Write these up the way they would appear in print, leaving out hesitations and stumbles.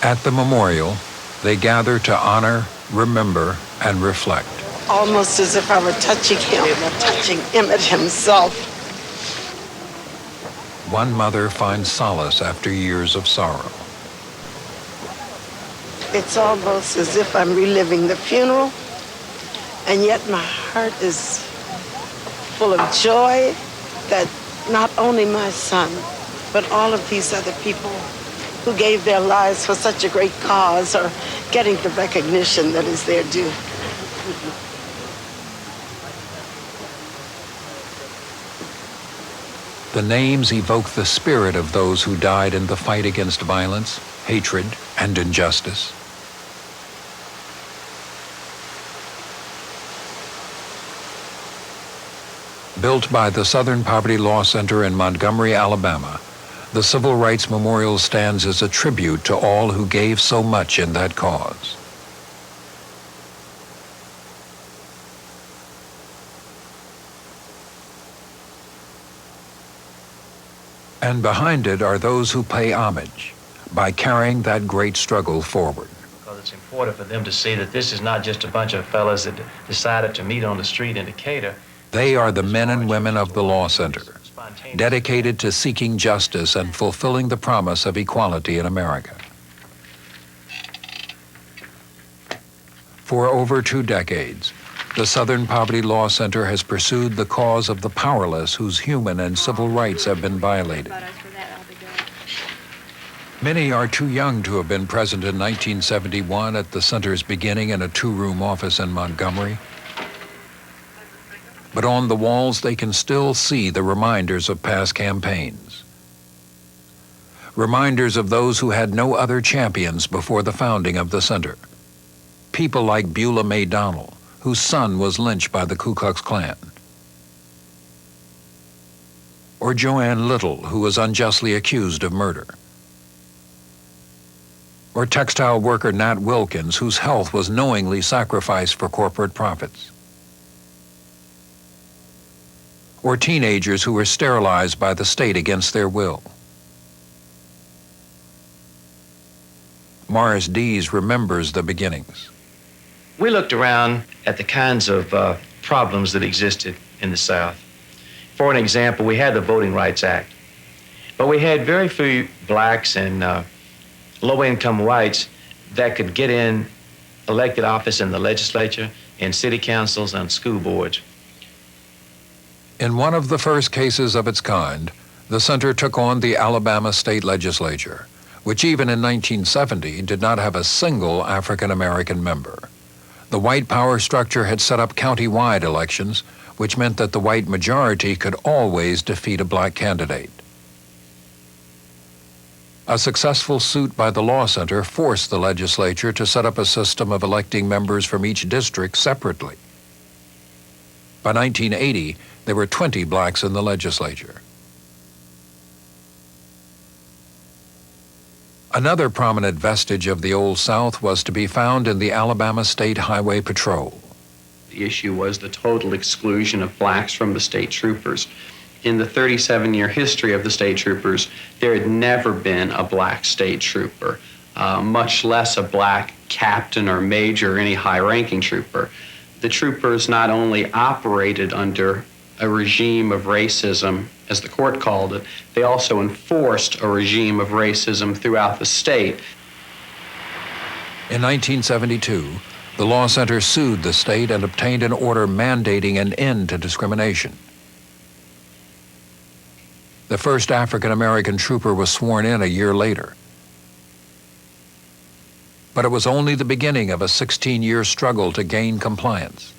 At the memorial, they gather to honor, remember, and reflect. Almost as if I were touching him, touching Emmett himself. One mother finds solace after years of sorrow. It's almost as if I'm reliving the funeral, and yet my heart is full of joy that not only my son, but all of these other people who gave their lives for such a great cause are getting the recognition that is their due. The names evoke the spirit of those who died in the fight against violence, hatred, and injustice. Built by the Southern Poverty Law Center in Montgomery, Alabama, the Civil Rights Memorial stands as a tribute to all who gave so much in that cause. And behind it are those who pay homage by carrying that great struggle forward. Because it's important for them to see that this is not just a bunch of fellas that decided to meet on the street in Decatur. They are the men and women of the Law Center, dedicated to seeking justice and fulfilling the promise of equality in America. For over 2 decades, the Southern Poverty Law Center has pursued the cause of the powerless whose human and civil rights have been violated. Many are too young to have been present in 1971 at the center's beginning in a 2-room office in Montgomery. But on the walls, they can still see the reminders of past campaigns. Reminders of those who had no other champions before the founding of the center. People like Beulah May Donnell, whose son was lynched by the Ku Klux Klan. Or Joanne Little, who was unjustly accused of murder. Or textile worker Nat Wilkins, whose health was knowingly sacrificed for corporate profits. Or teenagers who were sterilized by the state against their will. Morris Dees remembers the beginnings. We looked around at the kinds of problems that existed in the South. For an example, we had the Voting Rights Act, but we had very few blacks and low-income whites that could get in elected office in the legislature, in city councils, and school boards. In one of the first cases of its kind, the center took on the Alabama state legislature, which even in 1970 did not have a single African-American member. The white power structure had set up county-wide elections, which meant that the white majority could always defeat a black candidate. A successful suit by the Law Center forced the legislature to set up a system of electing members from each district separately. By 1980, there were 20 blacks in the legislature. Another prominent vestige of the Old South was to be found in the Alabama State Highway Patrol. The issue was the total exclusion of blacks from the state troopers. In the 37-year history of the state troopers, there had never been a black state trooper, much less a black captain or major or any high-ranking trooper. The troopers not only operated under a regime of racism, as the court called it, they also enforced a regime of racism throughout the state. In 1972, the Law Center sued the state and obtained an order mandating an end to discrimination. The first African-American trooper was sworn in a year later. But it was only the beginning of a 16-year struggle to gain compliance.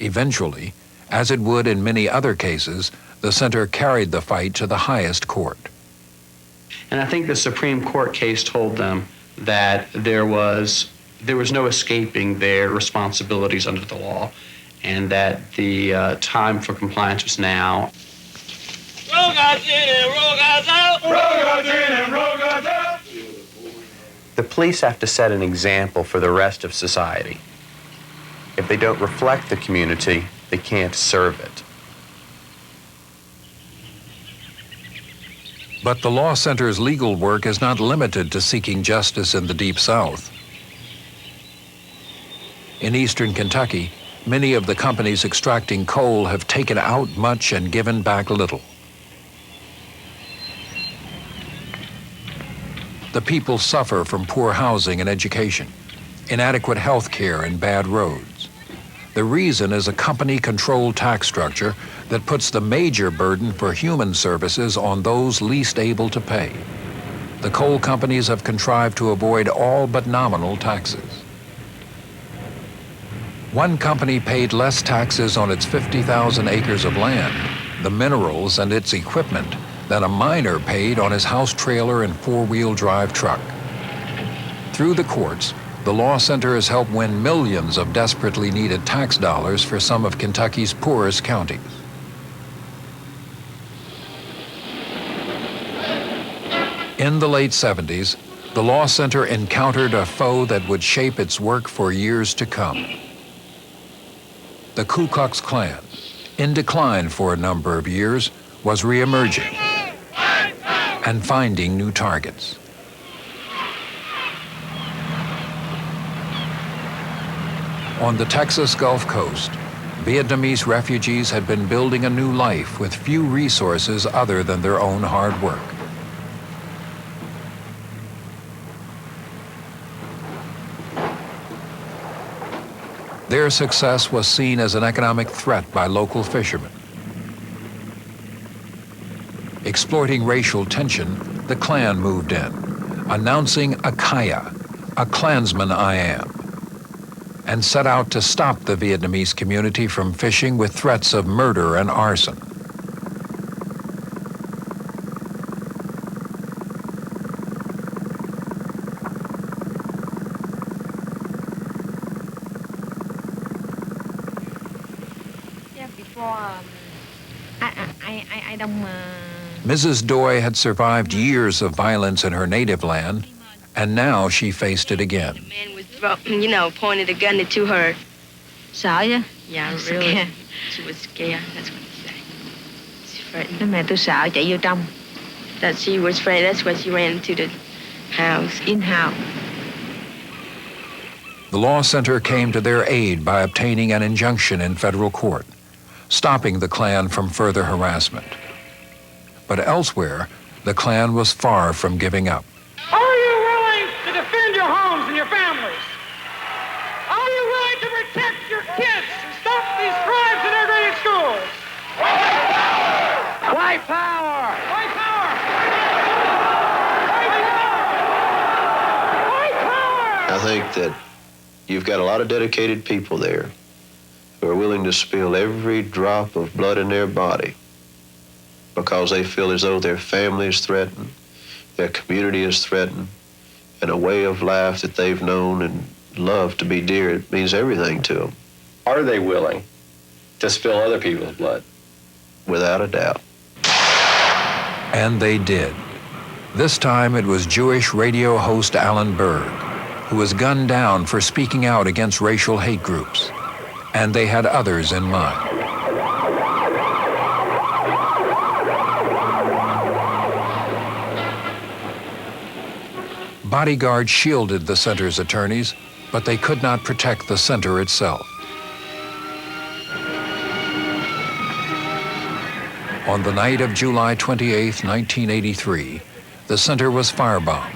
Eventually, as it would in many other cases, the center carried the fight to the highest court. And I think the Supreme Court case told them that there was no escaping their responsibilities under the law, and that the time for compliance was now. Roll guys in and roll guys out! Roll guys in and roll guys out! The police have to set an example for the rest of society. If they don't reflect the community, they can't serve it. But the Law Center's legal work is not limited to seeking justice in the Deep South. In eastern Kentucky, many of the companies extracting coal have taken out much and given back little. The people suffer from poor housing and education, inadequate health care, and bad roads. The reason is a company-controlled tax structure that puts the major burden for human services on those least able to pay. The coal companies have contrived to avoid all but nominal taxes. One company paid less taxes on its 50,000 acres of land, the minerals, and its equipment than a miner paid on his house trailer and four-wheel drive truck. Through the courts, the Law Center has helped win millions of desperately needed tax dollars for some of Kentucky's poorest counties. In the late 70s, the Law Center encountered a foe that would shape its work for years to come. The Ku Klux Klan, in decline for a number of years, was reemerging and finding new targets. On the Texas Gulf Coast, Vietnamese refugees had been building a new life with few resources other than their own hard work. Their success was seen as an economic threat by local fishermen. Exploiting racial tension, the Klan moved in, announcing a Kaya, a Klansman I am, and set out to stop the Vietnamese community from fishing with threats of murder and arson. Mrs. Doy had survived years of violence in her native land, and now she faced it again. The man was, pointed a gun to her. Sợ chứ? Yeah, really. She was scared. That's what he said. She frightened. Nói mẹ tôi sợ chạy vô trong. That she was afraid. That's why she ran into the house. In-house. The Law Center came to their aid by obtaining an injunction in federal court, stopping the Klan from further harassment. But elsewhere, the Klan was far from giving up. Are you willing to defend your homes and your families? Are you willing to protect your kids and stop these crimes in our great schools? White power! White power! White power! White power! I think that you've got a lot of dedicated people there who are willing to spill every drop of blood in their body because they feel as though their family is threatened, their community is threatened, and a way of life that they've known and loved to be dear, it means everything to them. Are they willing to spill other people's blood? Without a doubt. And they did. This time it was Jewish radio host Alan Berg, who was gunned down for speaking out against racial hate groups. And they had others in mind. Bodyguards shielded the center's attorneys, but they could not protect the center itself. On the night of July 28, 1983, the center was firebombed.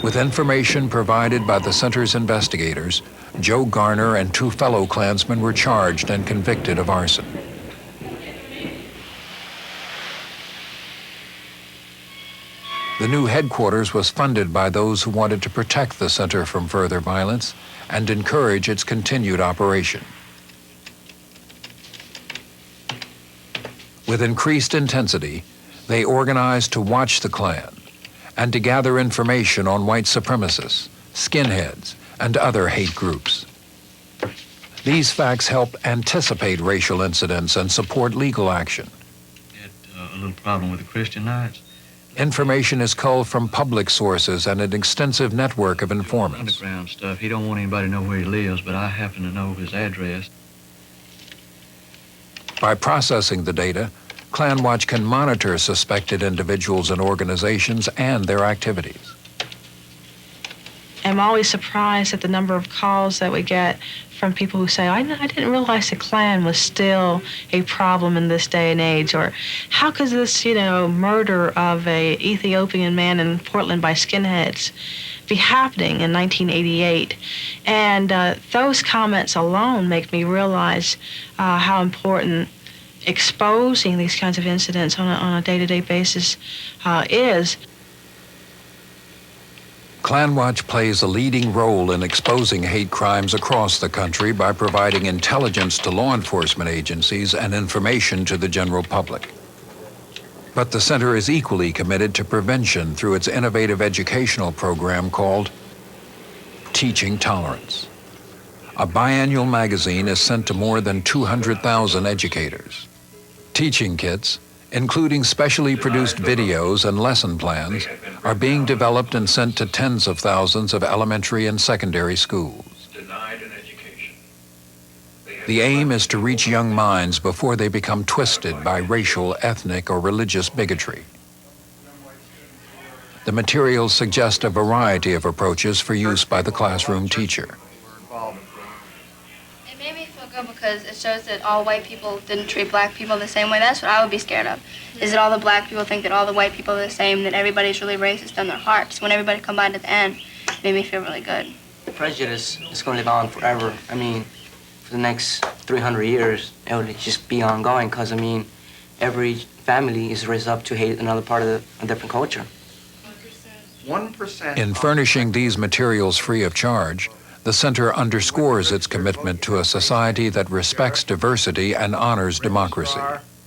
With information provided by the center's investigators, Joe Garner and two fellow Klansmen were charged and convicted of arson. The new headquarters was funded by those who wanted to protect the center from further violence and encourage its continued operation. With increased intensity, they organized to watch the Klan and to gather information on white supremacists, skinheads, and other hate groups. These facts help anticipate racial incidents and support legal action. Had a little problem with the Christian Knights. Information is culled from public sources and an extensive network of informants. Underground stuff. He don't want anybody to know where he lives, but I happen to know his address. By processing the data, ClanWatch can monitor suspected individuals and organizations and their activities. I'm always surprised at the number of calls that we get from people who say, I didn't realize the Klan was still a problem in this day and age, or how could this, murder of a Ethiopian man in Portland by skinheads be happening in 1988? And those comments alone make me realize how important exposing these kinds of incidents on a day-to-day basis is. ClanWatch plays a leading role in exposing hate crimes across the country by providing intelligence to law enforcement agencies and information to the general public. But the center is equally committed to prevention through its innovative educational program called Teaching Tolerance. A biannual magazine is sent to more than 200,000 educators. Teaching kits, including specially produced videos and lesson plans, are being developed and sent to tens of thousands of elementary and secondary schools. The aim is to reach young minds before they become twisted by racial, ethnic, or religious bigotry. The materials suggest a variety of approaches for use by the classroom teacher. It made me feel good because it shows that all white people didn't treat black people the same way. That's what I would be scared of, is that all the black people think that all the white people are the same, that everybody's really racist in their hearts. When everybody combined at the end, it made me feel really good. Prejudice is going to live on forever. I mean, for the next 300 years, it would just be ongoing because, I mean, every family is raised up to hate another part of a different culture. 1%. In furnishing these materials free of charge, the center underscores its commitment to a society that respects diversity and honors democracy.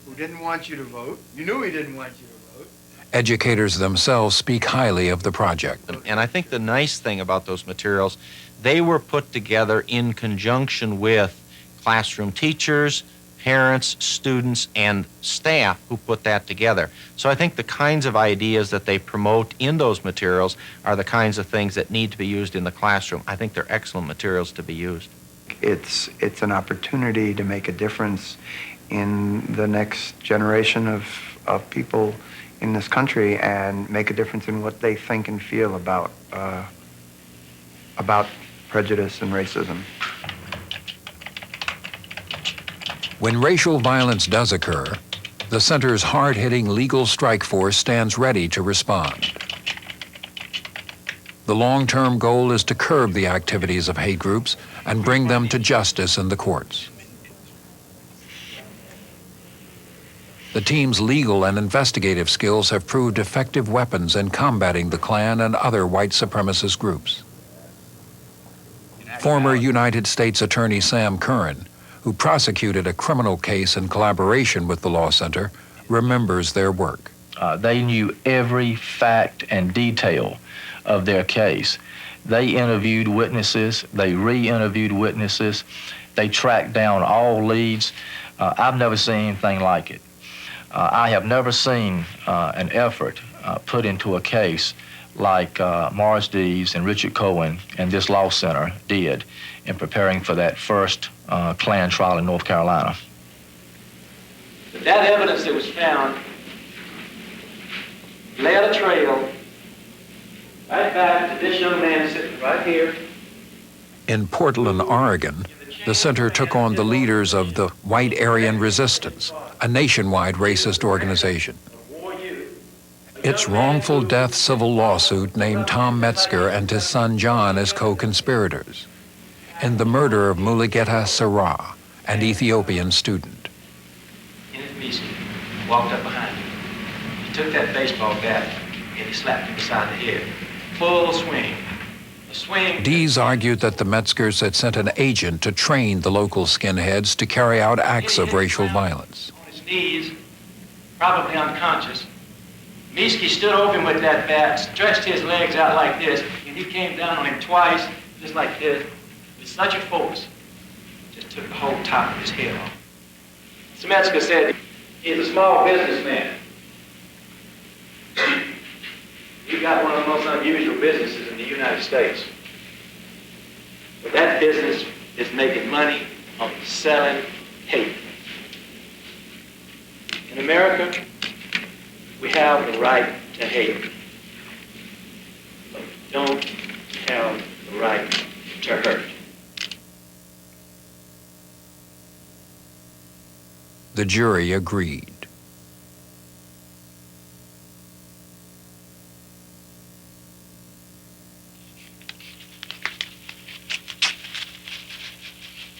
Who didn't want you to vote. You knew he didn't want you to vote. Educators themselves speak highly of the project. And I think the nice thing about those materials, they were put together in conjunction with classroom teachers, parents, students, and staff who put that together. So I think the kinds of ideas that they promote in those materials are the kinds of things that need to be used in the classroom. I think they're excellent materials to be used. It's an opportunity to make a difference in the next generation of people in this country and make a difference in what they think and feel about prejudice and racism. When racial violence does occur, the center's hard-hitting legal strike force stands ready to respond. The long-term goal is to curb the activities of hate groups and bring them to justice in the courts. The team's legal and investigative skills have proved effective weapons in combating the Klan and other white supremacist groups. Former United States Attorney Sam Curran, who prosecuted a criminal case in collaboration with the Law Center, remembers their work. They knew every fact and detail of their case. They interviewed witnesses, they re-interviewed witnesses, they tracked down all leads. I've never seen anything like it. I have never seen an effort put into a case like Morris Dees and Richard Cohen and this Law Center did in preparing for that first Klan trial in North Carolina. But that evidence that was found led a trail right back to this young man sitting right here. In Portland, Oregon, the center took on the leaders of the White Aryan Resistance, a nationwide racist organization. Its wrongful death civil lawsuit named Tom Metzger and his son John as co-conspirators in the murder of Mulugeta Sarah, an Ethiopian student. Kenneth Miski walked up behind him. He took that baseball bat and he slapped him beside the head. Full swing. A swing. Dees argued that the Metzgers had sent an agent to train the local skinheads to carry out acts of racial violence. On his knees, probably unconscious. Miski stood over him with that bat, stretched his legs out like this, and he came down on him twice, just like this, with such a force, just took the whole top of his head off. Metzger said, he's a small businessman. He got one of the most unusual businesses in the United States. But that business is making money on selling hate. In America, we have the right to hate, but we don't have the right to hurt. The jury agreed.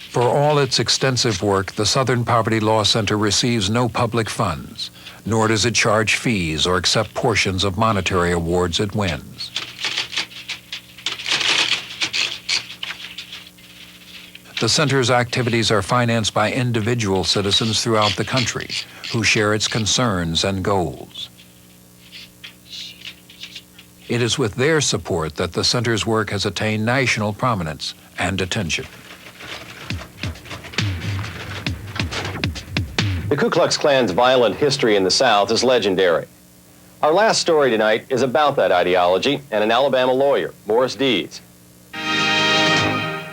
For all its extensive work, the Southern Poverty Law Center receives no public funds, nor does it charge fees or accept portions of monetary awards it wins. The center's activities are financed by individual citizens throughout the country who share its concerns and goals. It is with their support that the center's work has attained national prominence and attention. The Ku Klux Klan's violent history in the South is legendary. Our last story tonight is about that ideology and an Alabama lawyer, Morris Dees.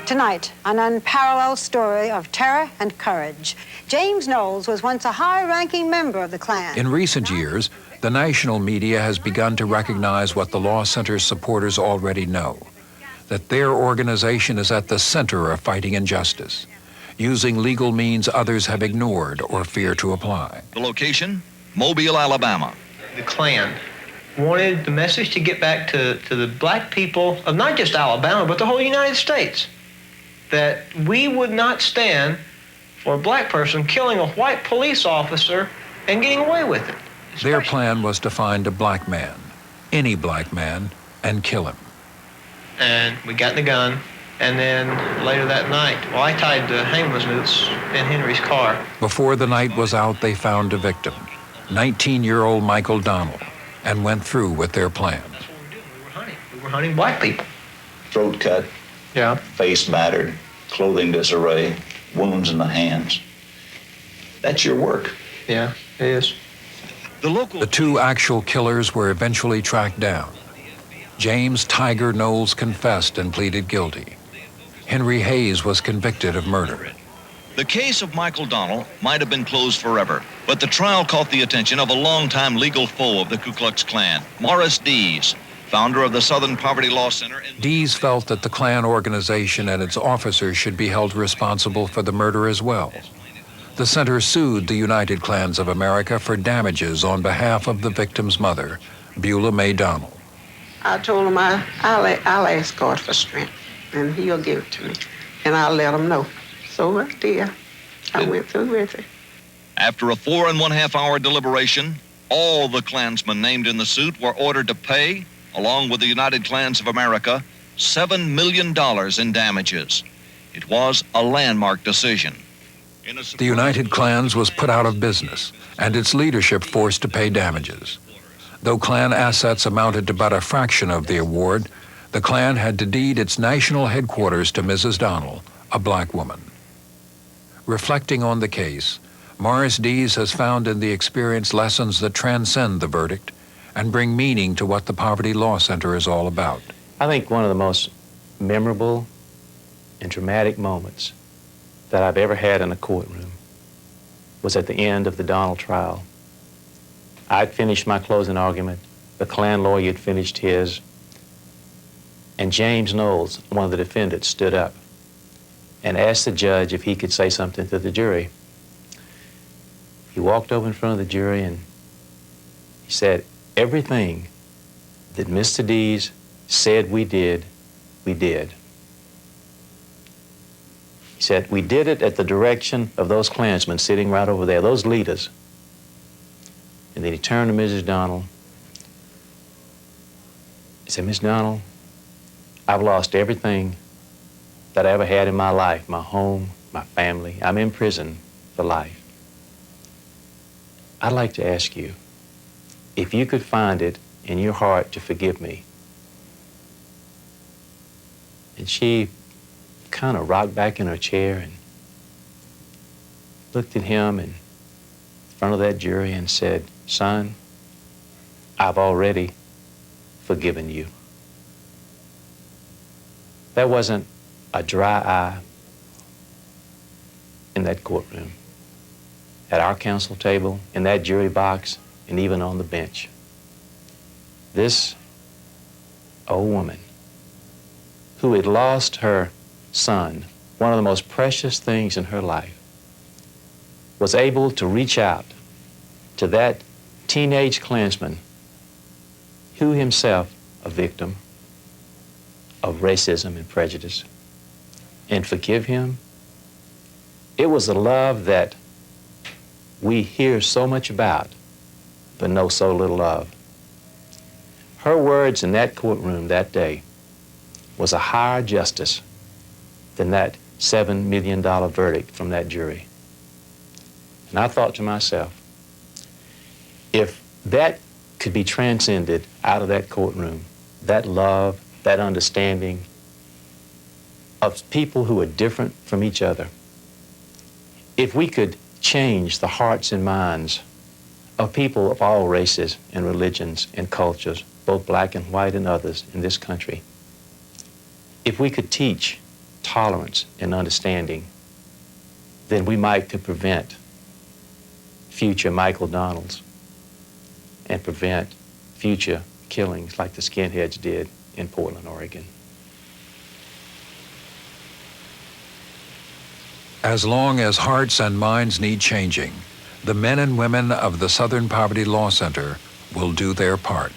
Tonight, an unparalleled story of terror and courage. James Knowles was once a high-ranking member of the Klan. In recent years, the national media has begun to recognize what the Law Center's supporters already know, that their organization is at the center of fighting injustice, using legal means others have ignored or fear to apply. The location, Mobile, Alabama. The Klan wanted the message to get back to the black people of not just Alabama, but the whole United States, that we would not stand for a black person killing a white police officer and getting away with it. Their plan was to find a black man, any black man, and kill him. And we got in the gun, and then later that night, well, I tied the hangman's noose in Henry's car. Before the night was out, they found a victim, 19-year-old Michael Donnell, and went through with their plan. That's what we were doing. We were hunting. We were hunting black people. Throat cut, yeah, face battered, clothing disarray, wounds in the hands. That's your work. Yeah, it is. The two actual killers were eventually tracked down. James Tiger Knowles confessed and pleaded guilty. Henry Hayes was convicted of murder. The case of Michael Donnell might have been closed forever, but the trial caught the attention of a longtime legal foe of the Ku Klux Klan, Morris Dees, founder of the Southern Poverty Law Center. Dees felt that the Klan organization and its officers should be held responsible for the murder as well. The center sued the United Klans of America for damages on behalf of the victim's mother, Beulah May Donnell. I told him I'll ask God for strength, and he'll give it to me, and I'll let him know. So I did. I went through with it. After a 4.5-hour deliberation, all the Klansmen named in the suit were ordered to pay, along with the United Klans of America, $7 million in damages. It was a landmark decision. The United Klans was put out of business, and its leadership forced to pay damages. Though Klan assets amounted to but a fraction of the award, the Klan had to deed its national headquarters to Mrs. Donnell, a black woman. Reflecting on the case, Morris Dees has found in the experience lessons that transcend the verdict and bring meaning to what the Poverty Law Center is all about. I think one of the most memorable and dramatic moments that I've ever had in a courtroom was at the end of the Donnell trial. I'd finished my closing argument, the Klan lawyer had finished his, and James Knowles, one of the defendants, stood up and asked the judge if he could say something to the jury. He walked over in front of the jury and he said, "Everything that Mr. Dees said we did, we did." He said, "We did it at the direction of those Klansmen sitting right over there, those leaders." And then he turned to Mrs. Donnell. He said, "Miss Donnell, I've lost everything that I ever had in my life, my home, my family. I'm in prison for life. I'd like to ask you if you could find it in your heart to forgive me." And she kind of rocked back in her chair and looked at him in front of that jury and said, "Son, I've already forgiven you." There wasn't a dry eye in that courtroom at our council table, in that jury box, and even on the bench. This old woman who had lost her son, one of the most precious things in her life, was able to reach out to that teenage Klansman who himself a victim of racism and prejudice, and forgive him. It was a love that we hear so much about, but know so little of. Her words in that courtroom that day was a higher justice than that $7 million verdict from that jury. And I thought to myself, if that could be transcended out of that courtroom, that love, that understanding of people who are different from each other, if we could change the hearts and minds of people of all races and religions and cultures, both black and white and others in this country, if we could teach tolerance and understanding, then we might could prevent future Michael Donalds and prevent future killings like the skinheads did in Portland, Oregon. As long as hearts and minds need changing, the men and women of the Southern Poverty Law Center will do their part.